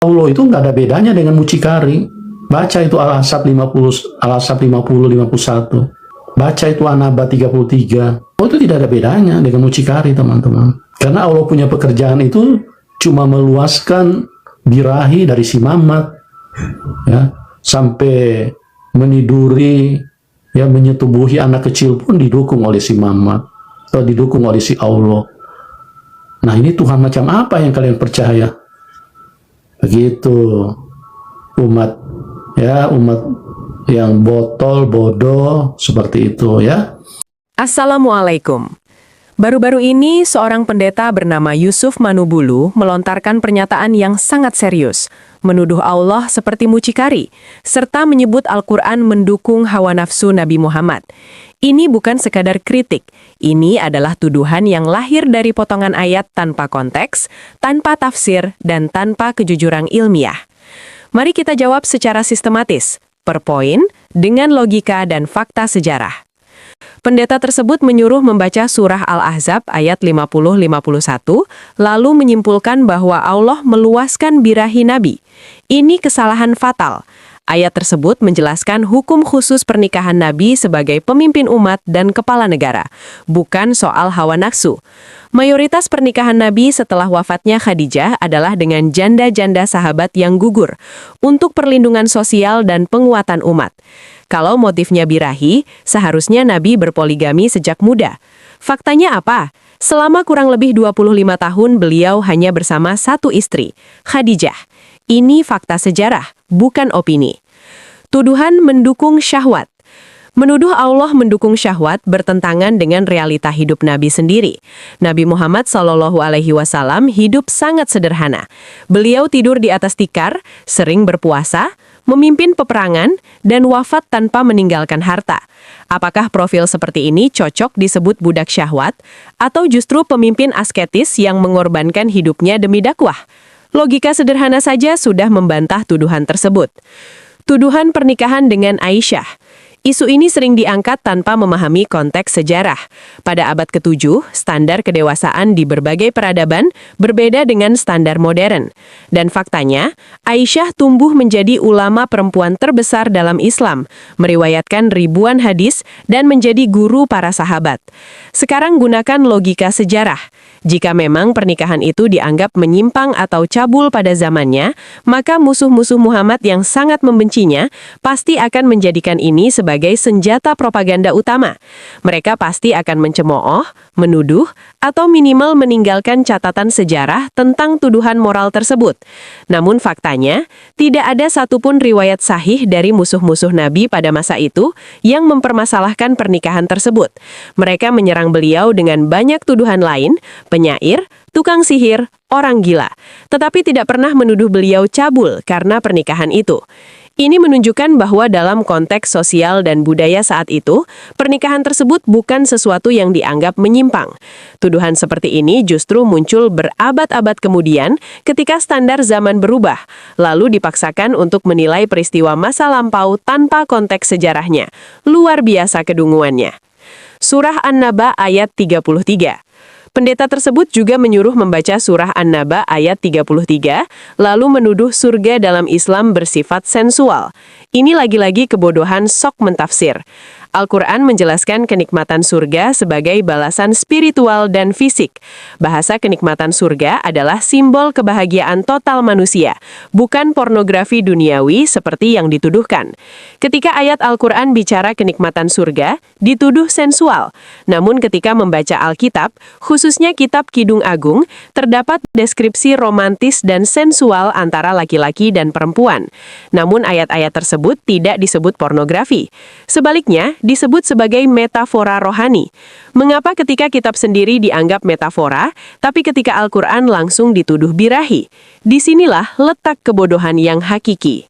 Allah itu nggak ada bedanya dengan mucikari. Baca itu Al-Ahzab 50, Al-Ahzab 50, 51. Baca itu An-Naba 33. Oh, itu tidak ada bedanya dengan mucikari, teman-teman. Karena Allah punya pekerjaan itu cuma meluaskan birahi dari si Mamat, ya, sampai meniduri, ya, menyetubuhi anak kecil pun didukung oleh si Mamat, atau didukung oleh si Allah. Nah, ini Tuhan macam apa yang kalian percaya? Begitu, umat, ya, umat yang botol, bodoh, seperti itu, ya. Assalamualaikum. Baru-baru ini, seorang pendeta bernama Yusuf Manubulu melontarkan pernyataan yang sangat serius, menuduh Allah seperti mucikari, serta menyebut Al-Quran mendukung hawa nafsu Nabi Muhammad. Ini bukan sekadar kritik, ini adalah tuduhan yang lahir dari potongan ayat tanpa konteks, tanpa tafsir, dan tanpa kejujuran ilmiah. Mari kita jawab secara sistematis, per poin, dengan logika dan fakta sejarah. Pendeta tersebut menyuruh membaca surah Al-Ahzab ayat 50-51, lalu menyimpulkan bahwa Allah meluaskan birahi Nabi. Ini kesalahan fatal. Ayat tersebut menjelaskan hukum khusus pernikahan Nabi sebagai pemimpin umat dan kepala negara, bukan soal hawa nafsu. Mayoritas pernikahan Nabi setelah wafatnya Khadijah adalah dengan janda-janda sahabat yang gugur, untuk perlindungan sosial dan penguatan umat. Kalau motifnya birahi, seharusnya Nabi berpoligami sejak muda. Faktanya apa? Selama kurang lebih 25 tahun beliau hanya bersama satu istri, Khadijah. Ini fakta sejarah, bukan opini. Tuduhan mendukung syahwat. Menuduh Allah mendukung syahwat bertentangan dengan realita hidup Nabi sendiri. Nabi Muhammad SAW hidup sangat sederhana. Beliau tidur di atas tikar, sering berpuasa, memimpin peperangan, dan wafat tanpa meninggalkan harta. Apakah profil seperti ini cocok disebut budak syahwat, atau justru pemimpin asketis yang mengorbankan hidupnya demi dakwah? Logika sederhana saja sudah membantah tuduhan tersebut. Tuduhan pernikahan dengan Aisyah. Isu ini sering diangkat tanpa memahami konteks sejarah. Pada abad ke-7, standar kedewasaan di berbagai peradaban berbeda dengan standar modern. Dan faktanya, Aisyah tumbuh menjadi ulama perempuan terbesar dalam Islam, meriwayatkan ribuan hadis, dan menjadi guru para sahabat. Sekarang gunakan logika sejarah. Jika memang pernikahan itu dianggap menyimpang atau cabul pada zamannya, maka musuh-musuh Muhammad yang sangat membencinya pasti akan menjadikan ini sebagai senjata propaganda utama. Mereka pasti akan mencemooh, menuduh, atau minimal meninggalkan catatan sejarah tentang tuduhan moral tersebut. Namun faktanya, tidak ada satupun riwayat sahih dari musuh-musuh Nabi pada masa itu yang mempermasalahkan pernikahan tersebut. Mereka menyerang beliau dengan banyak tuduhan lain, penyair, tukang sihir, orang gila. Tetapi tidak pernah menuduh beliau cabul karena pernikahan itu. Ini menunjukkan bahwa dalam konteks sosial dan budaya saat itu, pernikahan tersebut bukan sesuatu yang dianggap menyimpang. Tuduhan seperti ini justru muncul berabad-abad kemudian ketika standar zaman berubah, lalu dipaksakan untuk menilai peristiwa masa lampau tanpa konteks sejarahnya. Luar biasa kedunguannya. Surah An-Naba ayat 33. Pendeta tersebut juga menyuruh membaca surah An-Naba ayat 33, lalu menuduh surga dalam Islam bersifat sensual. Ini lagi-lagi kebodohan sok mentafsir. Al-Quran menjelaskan kenikmatan surga sebagai balasan spiritual dan fisik. Bahasa kenikmatan surga adalah simbol kebahagiaan total manusia, bukan pornografi duniawi seperti yang dituduhkan. Ketika ayat Al-Quran bicara kenikmatan surga, dituduh sensual. Namun ketika membaca Alkitab, khususnya kitab Kidung Agung, terdapat deskripsi romantis dan sensual antara laki-laki dan perempuan. Namun ayat-ayat tersebut tidak disebut pornografi. Sebaliknya, disebut sebagai metafora rohani. Mengapa ketika kitab sendiri dianggap metafora, tapi ketika Al-Quran langsung dituduh birahi? Disinilah letak kebodohan yang hakiki.